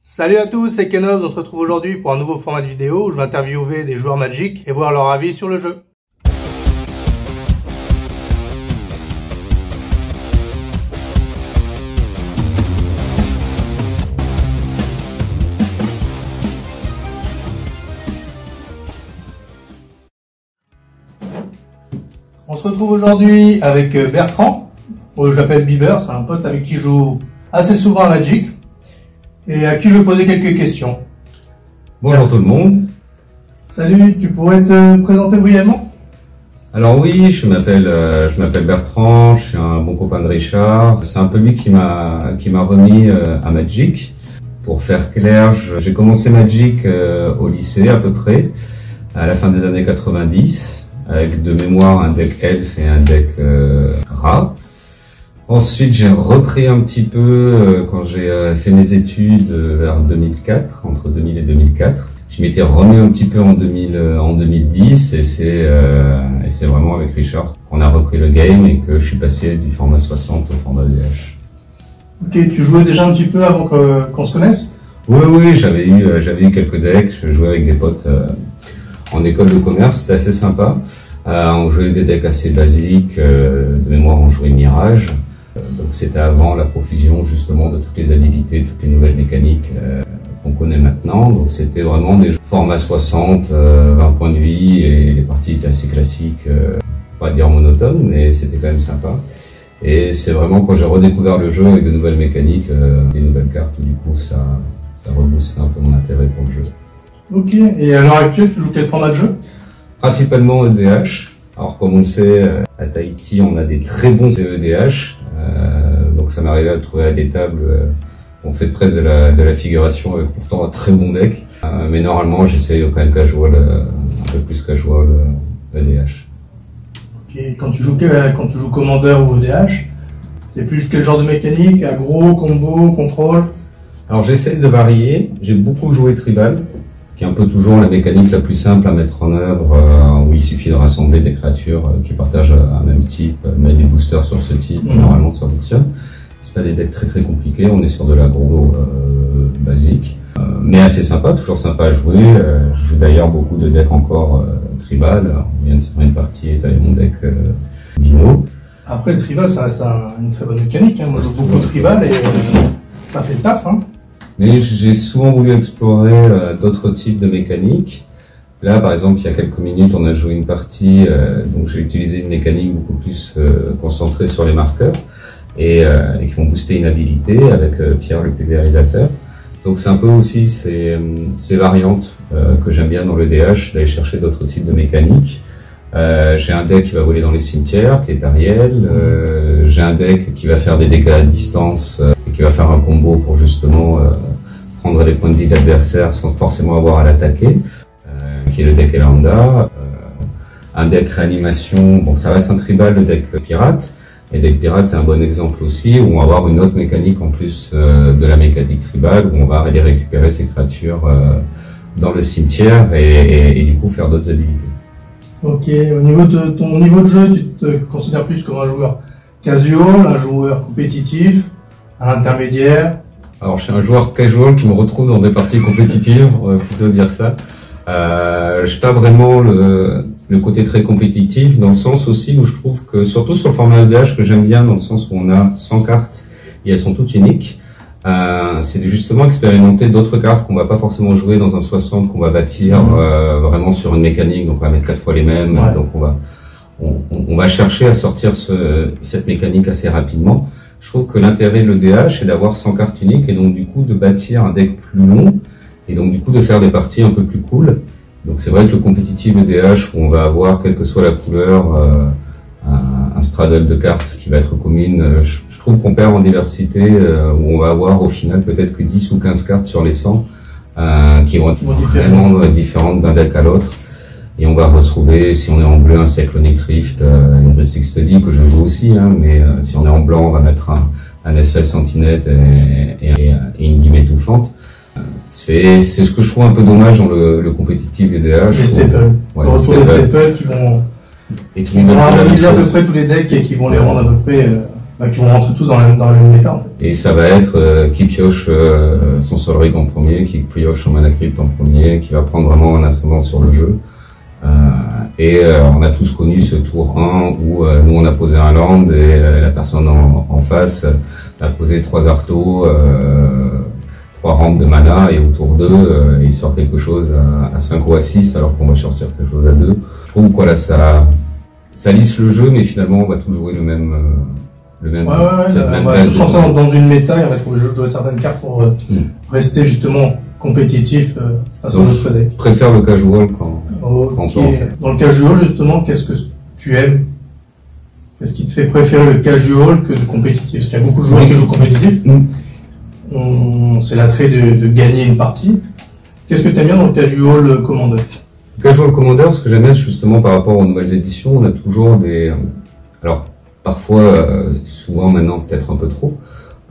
Salut à tous, c'est Kenob, on se retrouve aujourd'hui pour un nouveau format de vidéo où je vais interviewer des joueurs Magic et voir leur avis sur le jeu. On se retrouve aujourd'hui avec Bertrand, que j'appelle Bieber, c'est un pote avec qui je joue assez souvent à Magic et à qui je vais poser quelques questions. Bonjour tout le monde. Salut, tu pourrais te présenter brièvement? Alors oui, je m'appelle Bertrand, je suis un bon copain de Richard. C'est un peu lui qui m'a remis à Magic. Pour faire clair, j'ai commencé Magic au lycée à peu près, à la fin des années 90, avec de mémoire un deck Elf et un deck Rat. Ensuite, j'ai repris un petit peu quand j'ai fait mes études vers 2004, entre 2000 et 2004. Je m'étais remis un petit peu en 2010 et c'est vraiment avec Richard qu'on a repris le game et que je suis passé du format 60 au format DH. Ok, tu jouais déjà un petit peu avant qu'on se connaisse? Oui, j'avais eu quelques decks, je jouais avec des potes en école de commerce, c'était assez sympa. On jouait des decks assez basiques, de mémoire on jouait Mirage. Donc c'était avant la profusion justement de toutes les habilités, toutes les nouvelles mécaniques qu'on connaît maintenant. Donc c'était vraiment des jeux format 60, 20 points de vie et les parties étaient assez classiques, pas dire monotones, mais c'était quand même sympa. Et c'est vraiment quand j'ai redécouvert le jeu avec de nouvelles mécaniques, des nouvelles cartes, du coup ça reboostait un peu mon intérêt pour le jeu. Ok, et à l'heure actuelle tu joues quel format de jeu? Principalement EDH. Alors comme on le sait, à Tahiti on a des très bons EDH. Donc ça m'est arrivé à trouver à des tables on fait presque de la figuration avec pourtant un très bon deck, mais normalement j'essaye quand même casual, un peu plus casual EDH. Ok, quand tu joues Commander ou EDH, c'est plus quel genre de mécanique? Aggro, combo, contrôle? Alors j'essaye de varier, j'ai beaucoup joué Tribal, qui est un peu toujours la mécanique la plus simple à mettre en œuvre, où il suffit de rassembler des créatures qui partagent un même type, mettre des boosters sur ce type, normalement ça fonctionne. C'est pas des decks très compliqués, on est sur de l'aggro basique, mais assez sympa, toujours sympa à jouer. Je joue d'ailleurs beaucoup de decks encore Tribal, on vient de faire une partie étaler mon deck Dino. Après le Tribal ça reste une très bonne mécanique, hein. Moi je joue beaucoup de Tribal et ça fait le taf, hein. Mais j'ai souvent voulu explorer d'autres types de mécaniques. Là, par exemple, il y a quelques minutes, on a joué une partie, donc j'ai utilisé une mécanique beaucoup plus concentrée sur les marqueurs et qui vont booster une habilité avec Pierre le pulvérisateur. Donc c'est un peu aussi ces variantes que j'aime bien dans le DH, d'aller chercher d'autres types de mécaniques. J'ai un deck qui va voler dans les cimetières, qui est Ariel. J'ai un deck qui va faire des dégâts à distance et qui va faire un combo pour justement prendre les points de vie d'adversaire sans forcément avoir à l'attaquer, qui est le deck Elanda. Un deck réanimation, bon ça reste un tribal, le deck pirate. Et le deck pirate est un bon exemple aussi, où on va avoir une autre mécanique en plus de la mécanique tribal, où on va aller récupérer ces créatures dans le cimetière et du coup faire d'autres habilités. Ok, au niveau de ton niveau de jeu, tu te considères plus comme un joueur casual, un joueur compétitif, un intermédiaire? Alors je suis un joueur casual qui me retrouve dans des parties compétitives, on va plutôt dire ça. Je suis pas vraiment le côté très compétitif, dans le sens aussi où je trouve que, surtout sur le format EDH, que j'aime bien, dans le sens où on a 100 cartes et elles sont toutes uniques, c'est de justement expérimenter d'autres cartes qu'on va pas forcément jouer dans un 60, qu'on va bâtir vraiment sur une mécanique, donc on va mettre 4 fois les mêmes, ouais. Donc on va chercher à sortir cette mécanique assez rapidement. Je trouve que l'intérêt de l'EDH est d'avoir 100 cartes uniques et donc du coup de bâtir un deck plus long et donc du coup de faire des parties un peu plus cool. Donc c'est vrai que le compétitif EDH où on va avoir, quelle que soit la couleur, un straddle de cartes qui va être commune, je trouve qu'on perd en diversité, où on va avoir au final peut-être que 10 ou 15 cartes sur les 100 qui vont être vraiment différentes d'un deck à l'autre. Et on va retrouver, si on est en bleu, un Cyclonic Rift, une Heuristic Study que je joue aussi, hein, mais si on est en blanc, on va mettre un SFL Sentinelle et une dîme étouffante. C'est ce que je trouve un peu dommage dans le compétitif EDH. Les staples. Ouais, les staples qui vont analyser à peu près tous les decks et qui vont les rendre à peu près qui vont rentrer tous dans la même méta en fait. Et ça va être qui pioche son Soul Ring en premier, qui pioche son Mana Crypt en premier, qui va prendre vraiment un ascendant sur le jeu. On a tous connu ce tour 1 où nous on a posé un land et la personne en face a posé 3 artos, 3 rampes de mana, et au tour 2 il sort quelque chose à 5 ou à 6 alors qu'on va sortir quelque chose à 2. Je trouve voilà, ça lisse le jeu, mais finalement on va tous jouer le même on va tous rentrer dans une méta et on va trouver jouer certaines cartes pour rester justement compétitif face aux autres decks. Je préfère le casual quand on peut en fait. Dans le casual justement, qu'est-ce que tu aimes? Qu'est-ce qui te fait préférer le casual que le compétitif? Parce qu'il y a beaucoup de joueurs qui jouent compétitif. C'est l'attrait de gagner une partie. Qu'est-ce que tu aimes bien dans le casual Commander? Le casual Commander, ce que j'aime bien justement par rapport aux nouvelles éditions, on a toujours des... Alors, parfois, souvent maintenant peut-être un peu trop,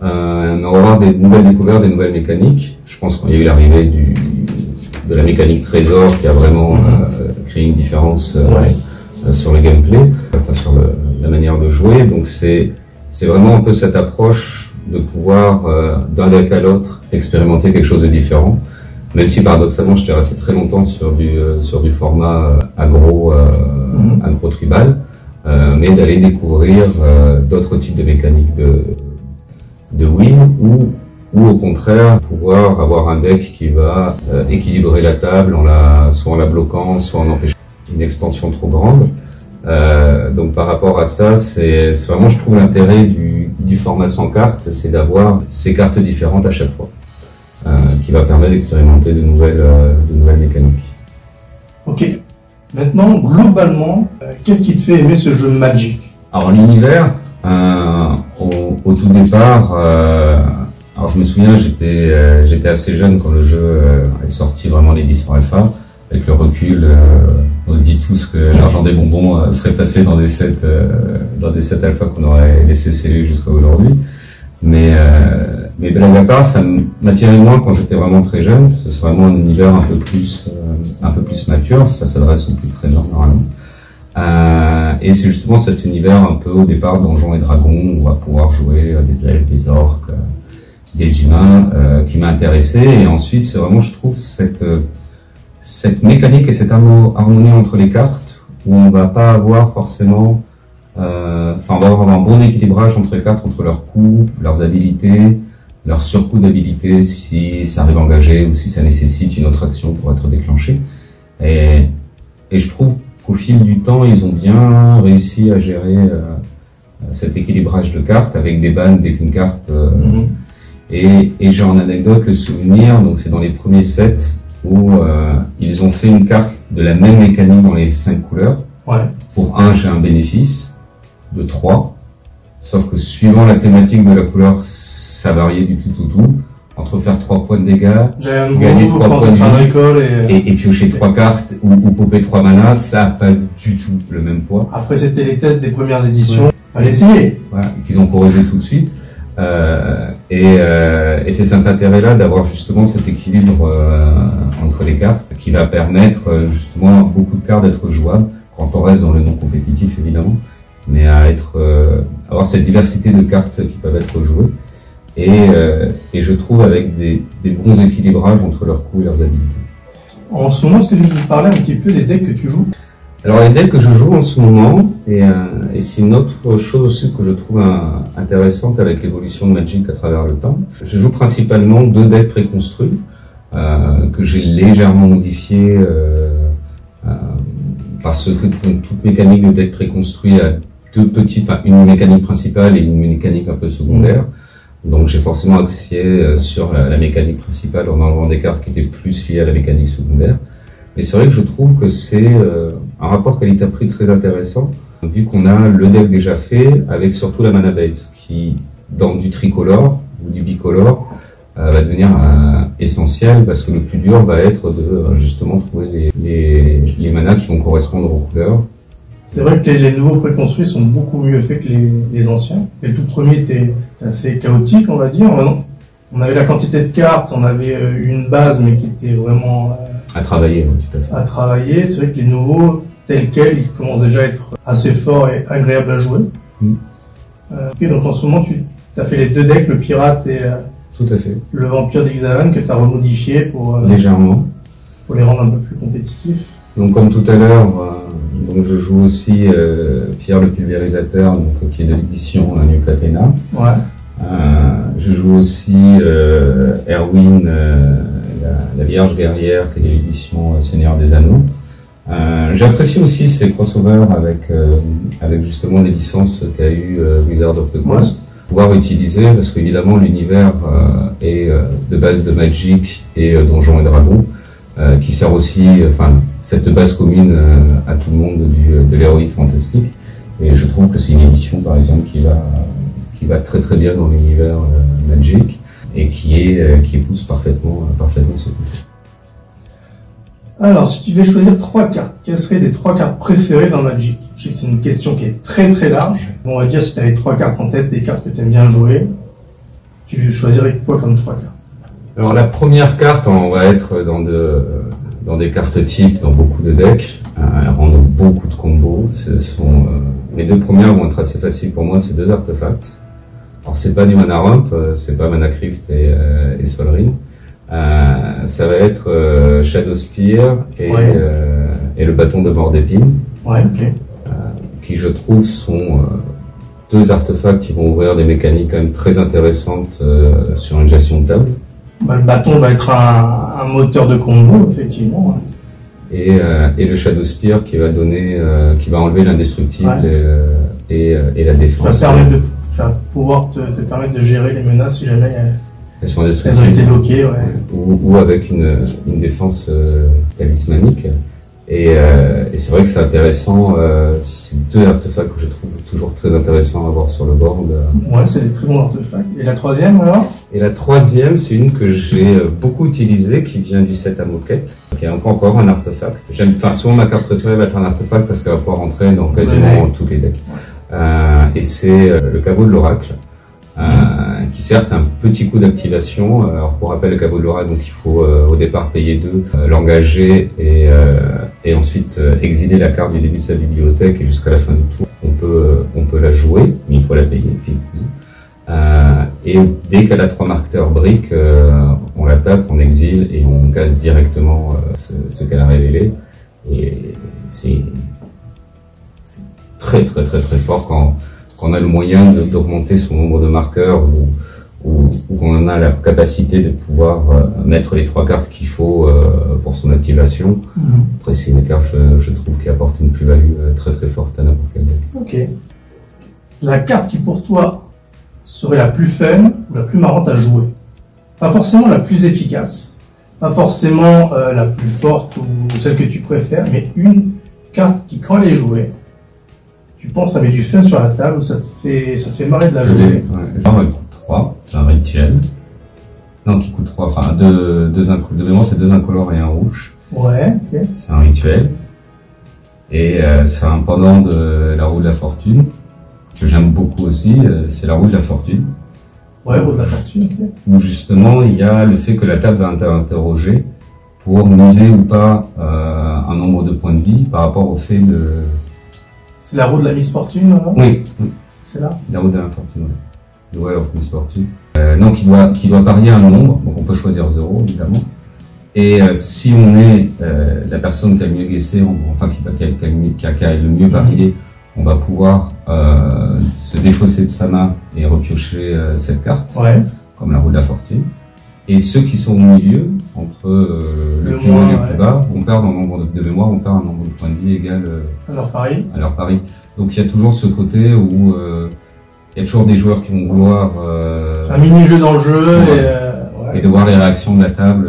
mais on va avoir des nouvelles découvertes, des nouvelles mécaniques. Je pense qu'il y a eu l'arrivée de la mécanique trésor qui a vraiment créé une différence sur le gameplay, enfin sur la manière de jouer. Donc c'est vraiment un peu cette approche de pouvoir d'un deck à l'autre expérimenter quelque chose de différent. Même si paradoxalement j'étais resté très longtemps sur du format aggro tribal, mais d'aller découvrir d'autres types de mécaniques de win ou au contraire pouvoir avoir un deck qui va équilibrer la table soit en la bloquant, soit en empêchant une expansion trop grande. Donc par rapport à ça, c'est vraiment, je trouve, l'intérêt du format sans cartes, c'est d'avoir ces cartes différentes à chaque fois, qui va permettre d'expérimenter de nouvelles mécaniques. Ok. Maintenant, globalement, qu'est-ce qui te fait aimer ce jeu Magic? Alors l'univers, au tout départ, alors je me souviens, j'étais assez jeune quand le jeu est sorti, vraiment l'édition alpha. Avec le recul, on se dit tous que l'argent des bonbons serait passé dans des sets alpha qu'on aurait laissé sceller jusqu'à aujourd'hui. Mais blague à part, ça m'attirait moins quand j'étais vraiment très jeune. C'est vraiment un univers un peu plus mature. Ça s'adresse aux plus très jeunes normalement. Et c'est justement cet univers un peu au départ Donjons et Dragons où on va pouvoir jouer des elfes, des orques, des humains qui m'a intéressé. Et ensuite, c'est vraiment, je trouve, cette mécanique et cette harmonie entre les cartes où on va pas avoir forcément, on va avoir un bon équilibrage entre les cartes, entre leurs coups, leurs habilités, leur surcoût d'habilité si ça arrive engagé ou si ça nécessite une autre action pour être déclenché. Et je trouve qu'au fil du temps, ils ont bien réussi à gérer cet équilibrage de cartes avec des bans dès qu'une carte. Et j'ai en anecdote le souvenir, donc c'est dans les premiers sets où ils ont fait une carte de la même mécanique dans les 5 couleurs. Pour un, j'ai un bénéfice de 3, sauf que suivant la thématique de la couleur, ça variait du tout. Entre faire 3 points de dégâts, gagner 3 points de vie et piocher 3 cartes ou popper 3 manas, ça n'a pas du tout le même poids. Après, c'était les tests des premières éditions. Fallait essayer. Voilà, qu'ils ont corrigé tout de suite. Et c'est cet intérêt-là d'avoir justement cet équilibre entre les cartes qui va permettre justement à beaucoup de cartes d'être jouables quand on reste dans le non compétitif évidemment, mais à avoir cette diversité de cartes qui peuvent être jouées et je trouve avec des bons équilibrages entre leurs coups et leurs habilités. En ce moment, est-ce que tu peux nous parler un petit peu des decks que tu joues? Alors les decks que je joue en ce moment, et c'est une autre chose aussi que je trouve intéressante avec l'évolution de Magic à travers le temps. Je joue principalement 2 decks préconstruits que j'ai légèrement modifiés parce que toute mécanique de deck préconstruit a une mécanique principale et une mécanique un peu secondaire. Donc j'ai forcément axé sur la mécanique principale en enlevant des cartes qui étaient plus liées à la mécanique secondaire. Mais c'est vrai que je trouve que c'est un rapport qualité-prix très intéressant, vu qu'on a le deck déjà fait, avec surtout la mana base, qui, dans du tricolore ou du bicolore, va devenir essentiel, parce que le plus dur va être de justement trouver les manas qui vont correspondre aux couleurs. C'est vrai que les nouveaux préconstruits sont beaucoup mieux faits que les anciens. Et le tout premier était assez chaotique, on va dire. On avait la quantité de cartes, on avait une base, mais qui était vraiment... à travailler, oui, tout à fait. À travailler. C'est vrai que les nouveaux, tels quels, ils commencent déjà à être assez forts et agréables à jouer. Ok, donc en ce moment, tu as fait les deux decks, le pirate et Tout à fait. le vampire d'Ixalan, que tu as remodifié pour Légèrement. les rendre un peu plus compétitifs. Donc comme tout à l'heure, donc je joue aussi Pierre le Pulvérisateur, donc, qui est de l'édition New Capena. Ouais. Je joue aussi Erwin, la Vierge Guerrière, qui est de l'édition Seigneur des Anneaux. J'apprécie aussi ces crossovers avec justement les licences qu'a eu Wizard of the Coast. Pouvoir utiliser, parce qu'évidemment l'univers est de base de Magic et Donjons et Dragons, qui sert aussi, cette base commune à tout le monde de l'héroïque fantastique. Et je trouve que c'est une édition, par exemple, qui va très très bien dans l'univers Magic et qui épouse parfaitement ce côté. Alors, si tu devais choisir 3 cartes, quelles seraient tes 3 cartes préférées dans Magic? Je sais que c'est une question qui est très très large. Bon, on va dire, si tu avais 3 cartes en tête, des cartes que tu aimes bien jouer, tu choisirais quoi comme 3 cartes? Alors la première carte, on va être dans des cartes types, dans beaucoup de decks. Elles rendent beaucoup de combos. Les deux premières vont être assez faciles pour moi, c'est 2 artefacts. Alors c'est pas du Mana Rump, c'est pas Mana Crypt et Sol Ring. Ça va être Shadow Spear et le bâton de mort d'épine. Ouais, ok. Qui je trouve sont 2 artefacts qui vont ouvrir des mécaniques quand même très intéressantes sur une gestion de table. Le bâton va être un moteur de combo, effectivement. Et le Shadow Spear qui va enlever l'indestructible et la défense. Ça va pouvoir te permettre de gérer les menaces si jamais elles sont elles ont été bloquées. Ou avec une défense talismanique. Et c'est vrai que c'est intéressant, c'est 2 artefacts que je trouve toujours très intéressants à avoir sur le board. Ouais, c'est des très bons artefacts. Et la troisième alors? Et la troisième, c'est une que j'ai beaucoup utilisée, qui vient du set à moquette, qui est encore un artefact. Souvent ma carte préférée va être un artefact parce qu'elle va pouvoir rentrer dans quasiment tous les decks. Et c'est le caveau de l'oracle. Qui certes a un petit coup d'activation. Alors pour rappel, le caveau de l'oracle, donc il faut au départ payer 2, l'engager et ensuite exiler la carte du début de sa bibliothèque et jusqu'à la fin du tour on peut la jouer, mais il faut la payer. Et dès qu'elle a 3 marqueurs briques, on la tape, on exile et on casse directement ce qu'elle a révélé. Et c'est très très très très fort quand on a le moyen d'augmenter son nombre de marqueurs ou qu'on a la capacité de pouvoir mettre les 3 cartes qu'il faut pour son activation. Après, c'est une carte, je trouve, qui apporte une plus-value très très forte à n'importe quel deck. Ok. La carte qui pour toi serait la plus fun ou la plus marrante à jouer? Pas forcément la plus efficace, pas forcément la plus forte ou celle que tu préfères, mais une carte qui, quand elle est jouée, tu penses ça met du fun sur la table ou ça te fait marrer de la jouer? Genre, elle coûte 3, c'est un rituel. Non, qui coûte 3, enfin, de mémoire, c'est 2 incolores et 1 rouge. Ouais, ok. C'est un rituel. Et c'est un pendant de la roue de la fortune, que j'aime beaucoup aussi, c'est la roue de la fortune. Ouais, roue de la fortune, ok. Où justement, il y a le fait que la table va interroger pour miser ou pas un nombre de points de vie par rapport au fait de... C'est la roue de la misfortune, non? Oui. C'est là? La roue de la fortune, oui. The Way of Misfortune. Non, qui doit varier un nombre, donc on peut choisir 0, évidemment. Et si on est la personne qui a le mieux guessé, enfin qui a le mieux varié, on va pouvoir se défausser de sa main et repiocher cette carte, comme la roue de la fortune. Et ceux qui sont au milieu, entre le plus haut et le plus bas, on perd un nombre de mémoire, on perd un nombre de points de vie égal à leur pari. Donc il y a toujours ce côté où il y a toujours des joueurs qui vont vouloir un mini-jeu dans le jeu et de voir les réactions de la table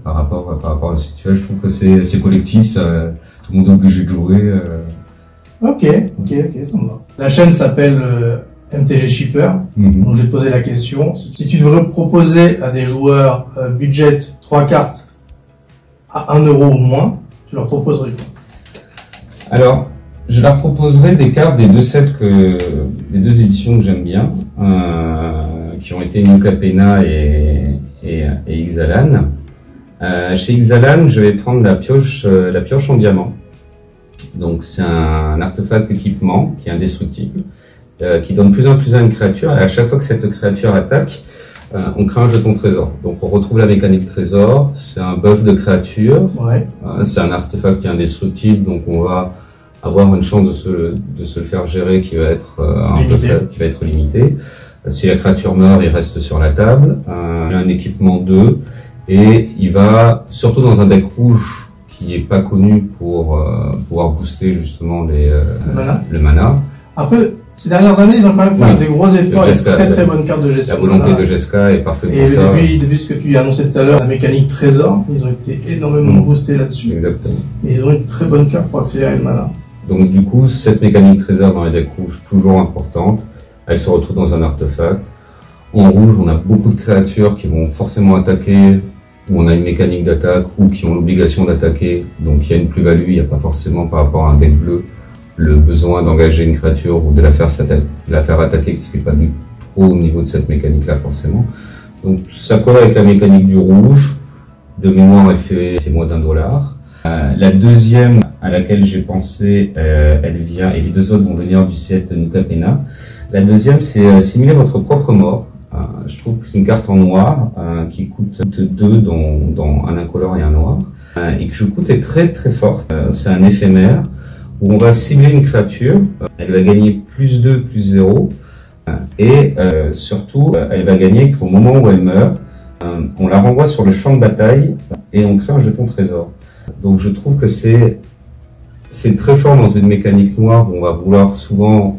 par rapport à la situation. Je trouve que c'est collectif, tout le monde est obligé de jouer. Ok, ça me va. La chaîne s'appelle MTG Shipper. Donc je vais te poser la question. Si tu devrais proposer à des joueurs budget 3 cartes à 1 euro ou moins, tu leur proposerais quoi? Alors, je leur proposerai des cartes des 2 sets des 2 éditions que j'aime bien, qui ont été New Capena et Ixalan. Chez Ixalan, je vais prendre la pioche en diamant. Donc c'est un artefact d'équipement qui est indestructible qui donne plus 1 + 1 à une créature, et à chaque fois que cette créature attaque, on crée un jeton trésor. Donc on retrouve la mécanique trésor, c'est un buff de créature, Ouais. c'est un artefact qui est indestructible, donc on va avoir une chance de se le faire gérer qui va être un peu faible, qui va être limité. Si la créature meurt, il reste sur la table. Il a un équipement 2 et il va, surtout dans un deck rouge qui est pas connu pour pouvoir booster justement le mana. Après, ces dernières années, ils ont quand même fait des gros efforts. Jeskai, très très bonne carte de gestion. La volonté de Jeskai est parfaite pour ça. Et depuis ce que tu as annoncé tout à l'heure, la mécanique trésor, ils ont été énormément boostés là-dessus. Exactement. Et ils ont une très bonne carte pour accélérer le mana. Donc du coup, cette mécanique trésor dans les decks rouges, toujours importante. Elle se retrouve dans un artefact. En rouge, on a beaucoup de créatures qui vont forcément attaquer, où on a une mécanique d'attaque, ou qui ont l'obligation d'attaquer. Donc il y a une plus-value, il n'y a pas forcément par rapport à un deck bleu le besoin d'engager une créature ou de la faire attaquer, ce qui n'est pas du trop au niveau de cette mécanique-là forcément. Donc ça colle avec la mécanique du rouge. De mémoire, elle fait moins d'$1. La deuxième à laquelle j'ai pensé, elle vient, et les deux autres vont venir du set Nukapena. La deuxième, c'est simuler votre propre mort. Je trouve que c'est une carte en noir qui coûte 2 dans un incolore et un noir, et que je coûte est très très forte. C'est un éphémère où on va cibler une créature, elle va gagner +2, +0, et surtout, elle va gagner qu'au moment où elle meurt, on la renvoie sur le champ de bataille et on crée un jeton trésor. Donc je trouve que c'est très fort dans une mécanique noire où on va vouloir souvent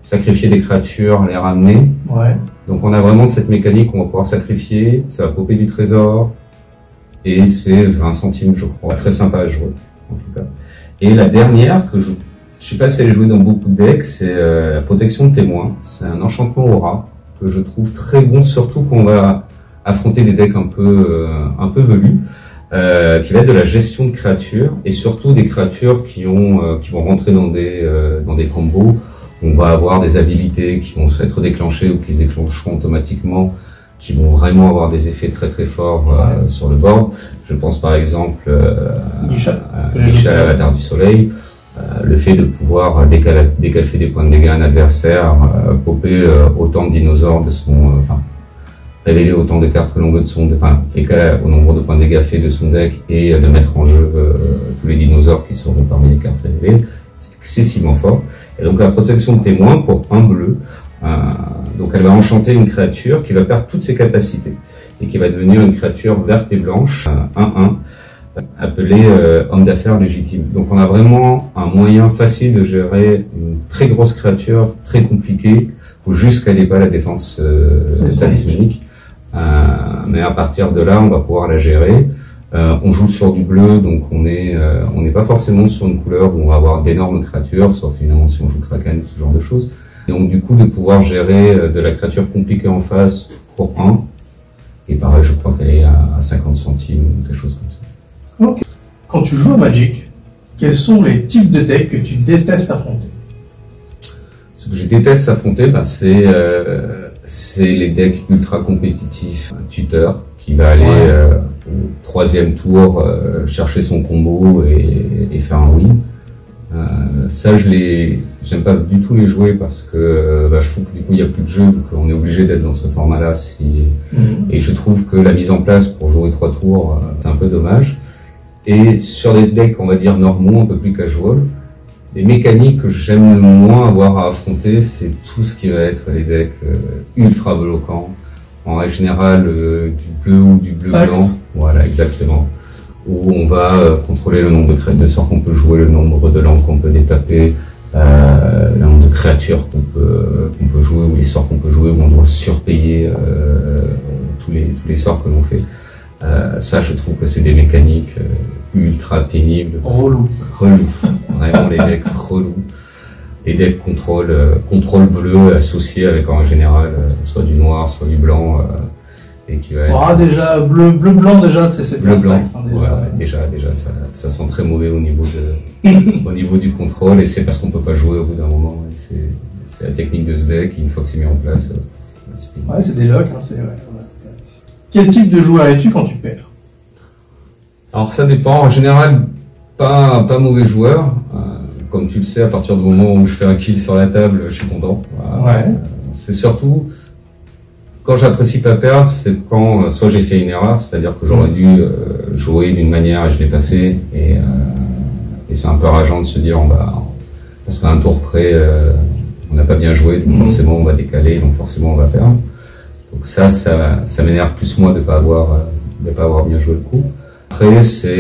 sacrifier des créatures, les ramener. Ouais. Donc on a vraiment cette mécanique où on va pouvoir sacrifier, ça va popper du trésor, et c'est 20 centimes je crois. Très sympa à jouer, en tout cas. Et la dernière, que je sais pas si elle est jouée dans beaucoup de decks, c'est la protection de témoin. C'est un enchantement aura que je trouve très bon, surtout qu'on va affronter des decks un peu velus, qui va être de la gestion de créatures, et surtout des créatures qui vont rentrer dans des combos. On va avoir des habilités qui vont être déclenchées ou qui se déclencheront automatiquement, qui vont vraiment avoir des effets très très forts sur le board. Je pense par exemple à l'avatar du soleil, le fait de pouvoir, dès qu'elle fait des points de dégâts à un adversaire, popper autant de dinosaures de son... révéler autant de cartes que l'on veut de son... égal au nombre de points de dégâts faits de son deck, et de mettre en jeu tous les dinosaures qui seront parmi les cartes révélées. C'est excessivement fort. Et donc la protection de témoin pour 1 bleu, donc elle va enchanter une créature qui va perdre toutes ses capacités et qui va devenir une créature verte et blanche, 1/1, appelée homme d'affaires légitime. Donc on a vraiment un moyen facile de gérer une très grosse créature, très compliquée. Faut juste qu'elle n'ait pas la défense talismanique. Mais à partir de là, on va pouvoir la gérer. On joue sur du bleu, donc on n'est pas forcément sur une couleur où on va avoir d'énormes créatures, sauf évidemment si on joue Kraken, ce genre de choses. Et donc du coup, de pouvoir gérer de la créature compliquée en face pour 1, et pareil, je crois qu'elle est à 50 centimes ou quelque chose comme ça. Ok. Quand tu joues à Magic, quels sont les types de decks que tu détestes affronter? Ce que je déteste affronter, c'est les decks ultra compétitifs, un tuteur qui va aller au 3e tour chercher son combo et faire un win. Ça, j'aime pas du tout les jouer parce que je trouve que du coup il y a plus de jeu, donc on est obligé d'être dans ce format-là. Et je trouve que la mise en place pour jouer 3 tours, c'est un peu dommage. Et sur des decks, on va dire normaux, un peu plus casual, les mécaniques que j'aime le moins avoir à affronter, c'est tout ce qui va être les decks ultra bloquants. En règle générale, du bleu ou du bleu-blanc. Voilà, exactement. Où on va contrôler le nombre de sorts qu'on peut jouer, le nombre de langues qu'on peut détaper, le nombre de créatures qu'on peut jouer, ou les sorts qu'on peut jouer, où on doit surpayer tous les sorts que l'on fait. Ça, je trouve que c'est des mécaniques ultra pénibles. Relou. Vraiment les decks relous. Les decks contrôle bleu associé avec en général soit du noir, soit du blanc, et qui va être... déjà, bleu-blanc, déjà, c'est bleu-blanc. Déjà, ça sent très mauvais au niveau au niveau du contrôle, et c'est parce qu'on peut pas jouer au bout d'un moment. C'est la technique de ce deck, une fois que c'est mis en place. C'est des locks, c'est vrai. Quel type de joueur es-tu quand tu perds? Alors ça dépend. En général, pas mauvais joueur. comme tu le sais, à partir du moment où je fais un kill sur la table, je suis content. Ouais. C'est surtout, quand j'apprécie pas perdre, c'est quand soit j'ai fait une erreur, c'est-à-dire que j'aurais dû jouer d'une manière et je l'ai pas fait, et c'est un peu rageant de se dire, parce qu'à un tour près, on n'a pas bien joué, donc forcément on va décaler, donc forcément on va perdre. Donc ça m'énerve plus moi de pas avoir bien joué le coup. Après, c'est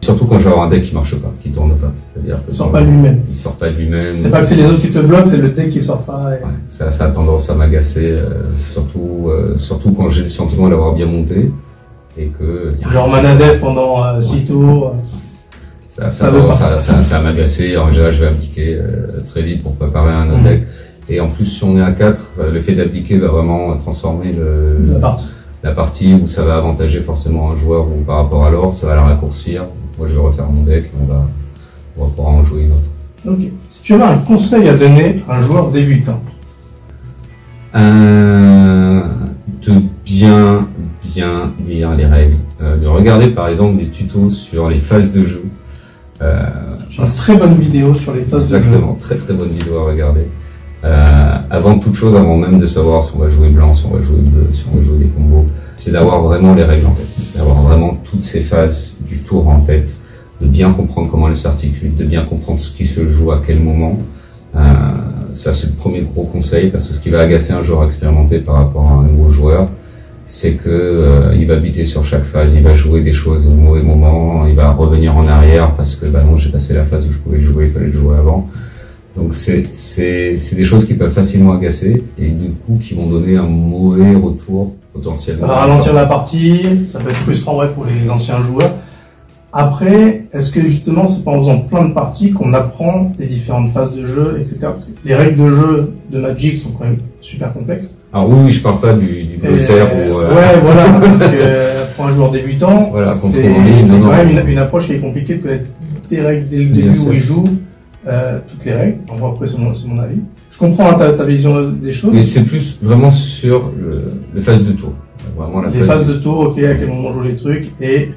surtout quand je vais avoir un deck qui marche pas, qui tourne pas. C'est-à-dire il sort pas de lui-même. Il sort pas de lui-même. C'est pas que c'est les autres qui te bloquent, c'est le deck qui sort pas. Et... Ouais, ça a tendance à m'agacer, surtout quand j'ai le sentiment d'avoir bien monté et que. Genre mana def pendant 6 tours. Ça va m'agacer. En général, je vais abdiquer très vite pour préparer un autre deck. Et en plus, si on est à 4, le fait d'abdiquer va vraiment transformer la partie où ça va avantager forcément un joueur ou par rapport à l'ordre, ça va la raccourcir. Moi, je vais refaire mon deck et on va pouvoir en jouer une autre. Ok. Si tu avais un conseil à donner à un joueur débutant, de bien lire les règles, de regarder par exemple des tutos sur les phases de jeu. J'ai une très bonne vidéo sur les phases de jeu. Exactement, très bonne vidéo à regarder. Avant toute chose, avant même de savoir si on va jouer blanc, si on va jouer bleu, si on va jouer des combos, c'est d'avoir vraiment les règles en tête, d'avoir vraiment toutes ces phases du tour en tête, de bien comprendre comment elles s'articulent, de bien comprendre ce qui se joue à quel moment. Ça, c'est le premier gros conseil, parce que ce qui va agacer un joueur expérimenté par rapport à un nouveau joueur, c'est que il va buter sur chaque phase, il va jouer des choses au mauvais moment, il va revenir en arrière parce que non, j'ai passé la phase où je pouvais le jouer, il fallait le jouer avant. Donc c'est des choses qui peuvent facilement agacer et du coup qui vont donner un mauvais retour potentiellement. Ça va ralentir la partie, ça peut être frustrant pour les anciens joueurs. Après, est-ce que justement c'est pas en faisant plein de parties qu'on apprend les différentes phases de jeu, etc. Parce que les règles de jeu de Magic sont quand même super complexes. Alors oui, je parle pas du glossaire ou... Ouais, voilà. Donc, pour un joueur débutant, voilà, c'est quand même une approche qui est compliquée de connaître les règles dès le début où il joue. Toutes les règles. Enfin, après, c'est mon avis. Je comprends ta vision des choses. Mais c'est plus vraiment sur les phases de tour. Vraiment les phases de tour, ok, à quel moment on joue les trucs, et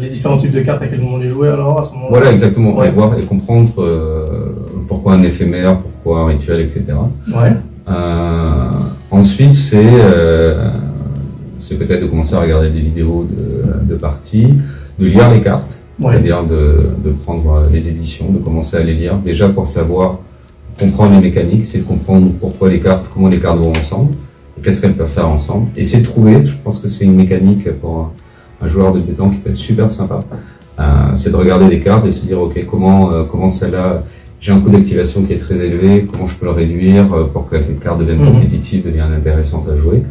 les différents types de cartes, à quel moment on les jouer alors à ce moment-là. Voilà, exactement. Ouais. Et voir et comprendre pourquoi un éphémère, pourquoi un rituel, etc. Ouais. Ensuite, c'est peut-être de commencer à regarder des vidéos de parties, de lire les cartes. Ouais. C'est-à-dire de prendre les éditions, de commencer à les lire, déjà pour savoir, comprendre les mécaniques, c'est de comprendre pourquoi les cartes, comment les cartes vont ensemble, et qu'est-ce qu'elles peuvent faire ensemble. Et c'est de trouver, je pense que c'est une mécanique pour un joueur débutant qui peut être super sympa, c'est de regarder les cartes et se dire, ok, comment celle-là, j'ai un coût d'activation qui est très élevé, comment je peux le réduire pour que la carte devienne compétitive, devienne intéressante à jouer.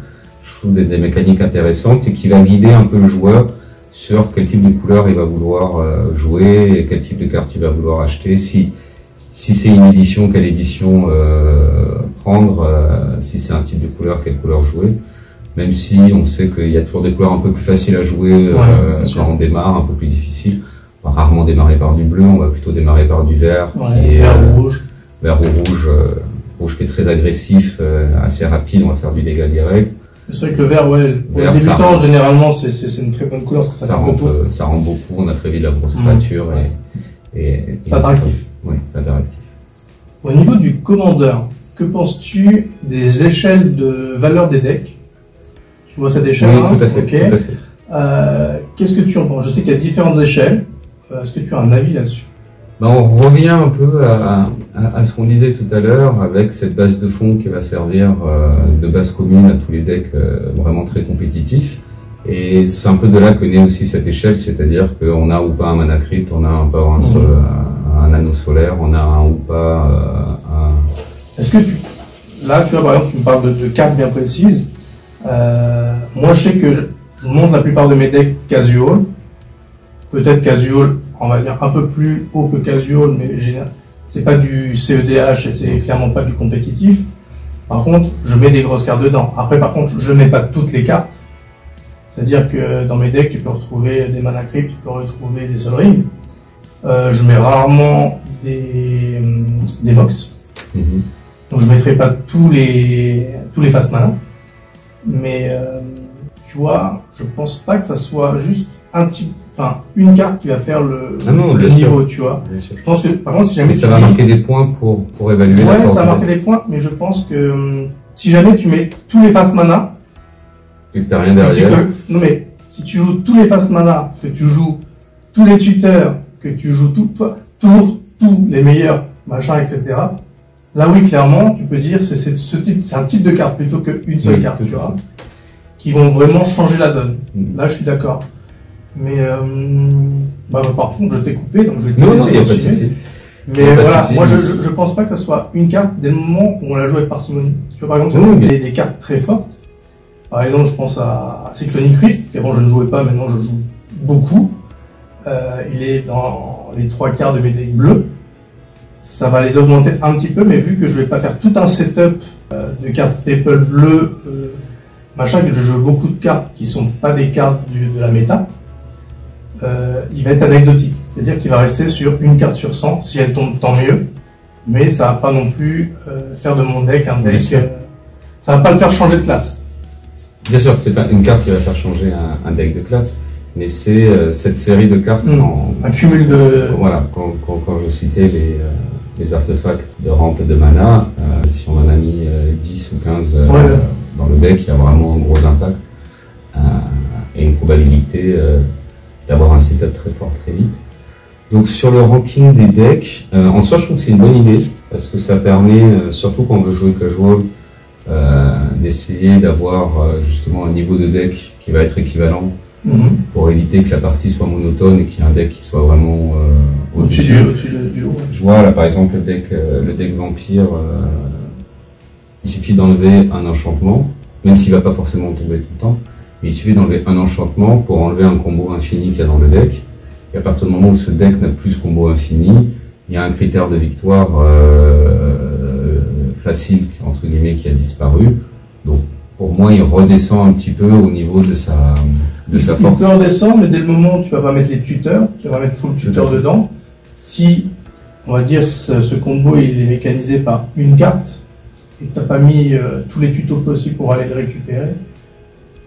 Je trouve des mécaniques intéressantes et qui va guider un peu le joueur sur quel type de couleur il va vouloir jouer et quel type de carte il va vouloir acheter, si c'est une édition, quelle édition prendre, si c'est un type de couleur, quelle couleur jouer, même si on sait qu'il y a toujours des couleurs un peu plus faciles à jouer quand on démarre, un peu plus difficiles. On va rarement démarrer par du bleu, on va plutôt démarrer par du vert, vert ou rouge. Vert ou rouge, rouge qui est très agressif, assez rapide, on va faire du dégât direct. C'est vrai que le vert, pour les débutants, généralement, c'est une très bonne couleur parce que ça rend beaucoup, on a très vite la grosse créature et c'est interactif. Oui, c'est interactif. Au niveau du commandeur, que penses-tu des échelles de valeur des decks? Tu vois cette échelle? Oui, tout à fait. Okay. Tout à fait. Qu'est-ce que tu en penses? Je sais qu'il y a différentes échelles. Est-ce que tu as un avis là-dessus? On revient un peu à ce qu'on disait tout à l'heure, avec cette base de fond qui va servir de base commune à tous les decks vraiment très compétitifs. Et c'est un peu de là que naît aussi cette échelle, c'est-à-dire qu'on a ou pas un mana crypt, on a un power un anneau solaire, on a un ou pas un... Est-ce que là, tu vois, par exemple, tu me parles de cartes bien précises. Moi, je sais que je monte la plupart de mes decks casual. Peut-être casual, on va dire un peu plus haut que casual, mais c'est pas du CEDH et c'est clairement pas du compétitif. Par contre, je mets des grosses cartes dedans. Après, par contre, je mets pas toutes les cartes. C'est-à-dire que dans mes decks, tu peux retrouver des mana crypt, tu peux retrouver des Sol Ring. Je mets rarement des Mox. Donc je mettrai pas tous les fast mana. Mais tu vois, je pense pas que ça soit juste une carte qui va faire le niveau, tu vois. Je pense que, par contre, si jamais ça va marquer des points pour évaluer. Ouais, ça va marquer des points, mais je pense que si jamais tu mets tous les fast mana, et que t'as rien derrière. Non mais si tu joues tous les fast mana, que tu joues tous les tuteurs, que tu joues toujours tous les meilleurs machins, etc. Là oui, clairement, tu peux dire c'est un type de carte plutôt qu'une seule carte, tu vois, qui vont vraiment changer la donne. Là, je suis d'accord. Mais par contre, je t'ai coupé, donc je vais te laisser continuer. Mais voilà, moi je pense pas que ça soit une carte dès le moment où on la joue avec parcimonie. Tu vois, par exemple, des cartes très fortes. Par exemple, je pense à Cyclonic Rift, qu'avant je ne jouais pas, maintenant je joue beaucoup. Il est dans les 3/4 de mes decks bleus. Ça va les augmenter un petit peu, mais vu que je vais pas faire tout un setup de cartes staple bleues, machin, que je joue beaucoup de cartes qui sont pas des cartes de la méta, il va être anecdotique. C'est-à-dire qu'il va rester sur une carte sur 100, si elle tombe tant mieux, mais ça va pas non plus faire de mon deck un deck... ça va pas le faire changer de classe. Bien sûr, c'est pas une carte qui va faire changer un deck de classe, mais c'est cette série de cartes... un cumul de... Voilà, quand je citais les artefacts de rampe de mana, si on en a mis 10 ou 15 dans le deck, il y a vraiment un gros impact et une probabilité d'avoir un setup très fort très vite. Donc sur le ranking des decks, en soi je trouve que c'est une bonne idée, parce que ça permet, surtout quand on veut jouer casual, d'essayer d'avoir justement un niveau de deck qui va être équivalent pour éviter que la partie soit monotone et qu'il y ait un deck qui soit vraiment au-dessus du lot. Je vois là par exemple le deck vampire, il suffit d'enlever un enchantement, même s'il va pas forcément tomber tout le temps, mais il suffit d'enlever un enchantement pour enlever un combo infini qu'il y a dans le deck. Et à partir du moment où ce deck n'a plus ce combo infini, il y a un critère de victoire facile, entre guillemets, qui a disparu. Donc, pour moi, il redescend un petit peu au niveau de sa force. Il peut redescendre, mais dès le moment où tu vas pas mettre les tuteurs, tu vas mettre full tuteur dedans, si, on va dire, ce combo il est mécanisé par une carte, et que tu n'as pas mis tous les tutos possibles pour aller le récupérer,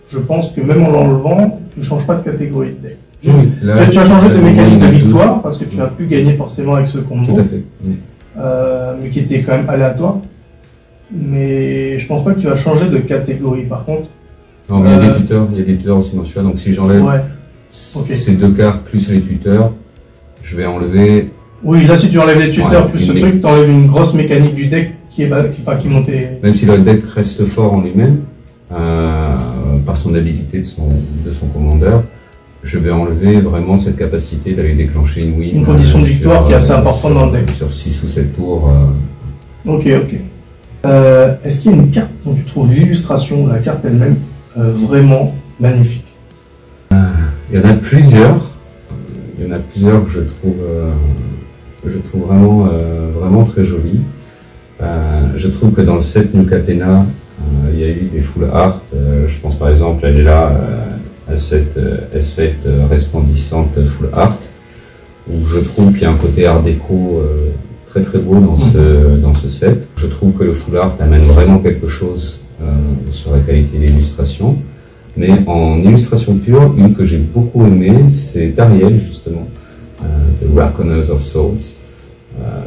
je pense que même en l'enlevant, tu ne changes pas de catégorie de deck. Là, tu vas changer de mécanique de victoire, parce que tu as pu gagner forcément avec ce combo, tout à fait. mais qui était quand même aléatoire. Mais je pense pas que tu vas changer de catégorie. Par contre, non, mais il y a des tuteurs aussi dans celui-là. Donc si j'enlève ces deux cartes plus les tuteurs, je vais enlever. Oui, là si tu enlèves les tuteurs plus ce truc, tu enlèves une grosse mécanique du deck qui montait. Même si le deck reste fort en lui-même, par son habilité de son commandeur, je vais enlever vraiment cette capacité d'aller déclencher une win. Une condition de victoire qui est assez importante dans le deck. Sur 6 ou 7 tours. Ok. Est-ce qu'il y a une carte dont tu trouves l'illustration de la carte elle-même vraiment magnifique? Il y en a plusieurs. Il y en a plusieurs que je trouve vraiment très jolies. Je trouve que dans le set New Catena, il y a eu des full art. Je pense par exemple à cette S-Fate resplendissante full art, où je trouve qu'il y a un côté art déco très très beau dans ce set. Je trouve que le full art amène vraiment quelque chose sur la qualité de l'illustration. Mais en illustration pure, une que j'ai beaucoup aimée, c'est Dariel justement, The Reckoners of Souls,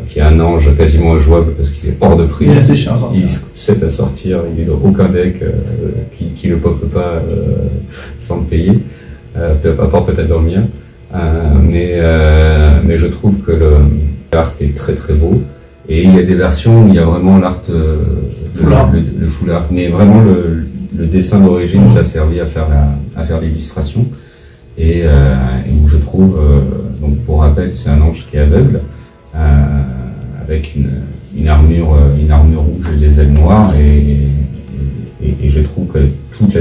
qui est un ange quasiment injouable parce qu'il est hors de prix. Il coûte 7 à sortir, il est dans aucun deck qui le pop pas sans le payer, à part peut-être dans le mien. Mais je trouve que l'art est très très beau, et il y a des versions où il y a vraiment l'art, le full art, mais vraiment le dessin d'origine qui a servi à faire l'illustration, et où je trouve, donc pour rappel, c'est un ange qui est aveugle, avec une armure rouge et des ailes noires, et je trouve que toute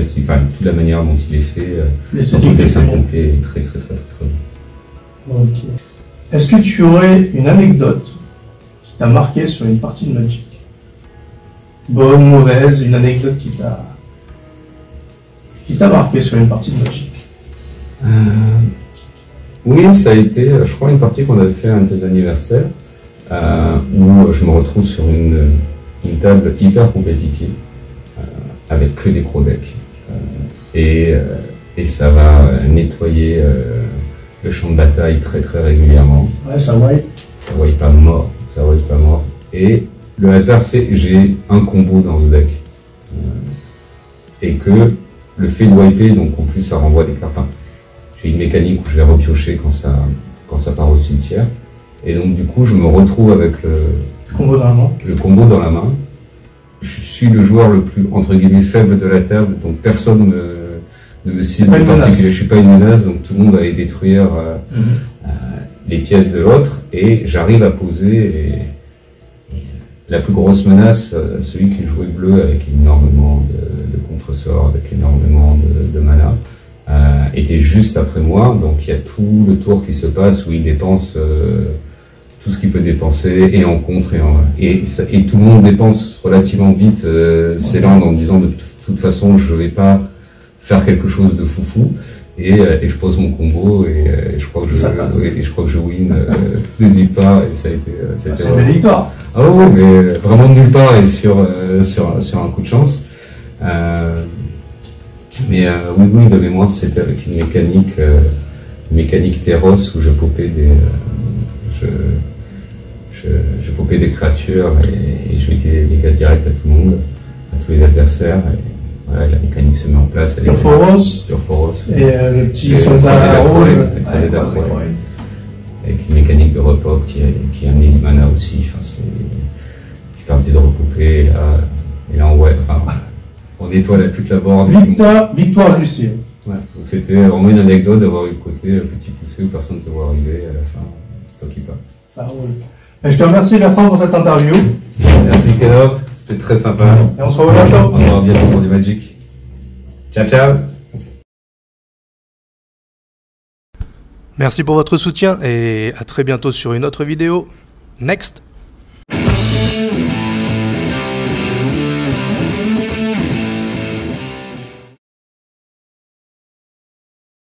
la manière dont il est fait, dans son dessin complet, est très très très très bon. Ok. Est-ce que tu aurais une anecdote qui t'a marqué sur une partie de Magic? Bonne, mauvaise, une anecdote qui t'a marqué sur une partie de Magic? Oui, ça a été, je crois, une partie qu'on avait fait à un de tes anniversaires, où je me retrouve sur une table hyper compétitive, avec que des gros decks. Et et ça va nettoyer le champ de bataille très très régulièrement. Ouais, ça wipe. Ça wipe pas mort, ça wipe pas mort. Et le hasard fait que j'ai un combo dans ce deck. Et que le fait de wiper, donc en plus ça renvoie des cartes. J'ai une mécanique où je vais repiocher quand ça part au cimetière. Et donc du coup je me retrouve avec le combo dans la main. Je suis le joueur le plus entre guillemets faible de la table, donc personne ne me cible en particulier. Je suis pas une menace, donc tout le monde va aller détruire les pièces de l'autre, et j'arrive à poser la plus grosse menace, celui qui jouait bleu avec énormément de contre-sorts, avec énormément de mana, était juste après moi. Donc il y a tout le tour qui se passe où il dépense tout ce qu'il peut dépenser, et en contre, et tout le monde dépense relativement vite ses landes en disant de toute façon je vais pas faire quelque chose de foufou, et je pose mon combo, et je crois que je win de nulle part, et ça a été c'est une belle victoire. Ah oui, mais vraiment de nulle part, et sur un coup de chance. Mais oui, de mémoire, c'était avec une mécanique Terros où je popais je popais des créatures, et je mettais des dégâts directs à tout le monde, à tous les adversaires. Et voilà, la mécanique se met en place. Urforos. Et le petit soldat rouge. Avec une mécanique de repop qui a un Nelly mana aussi. Qui permettait de repopper. Et là on nettoie toute la board. Victoire Lucien. Ouais, donc c'était vraiment une anecdote d'avoir eu le côté petit poussé où personne ne te voit arriver, et à la fin, c'est toi qui pars. Ça roule. Je te remercie Bertrand pour cette interview. Merci Kenop, c'était très sympa. Et on se revoit bientôt. On se revoit bientôt pour du Magic. Ciao ciao. Merci pour votre soutien, et à très bientôt sur une autre vidéo. Next.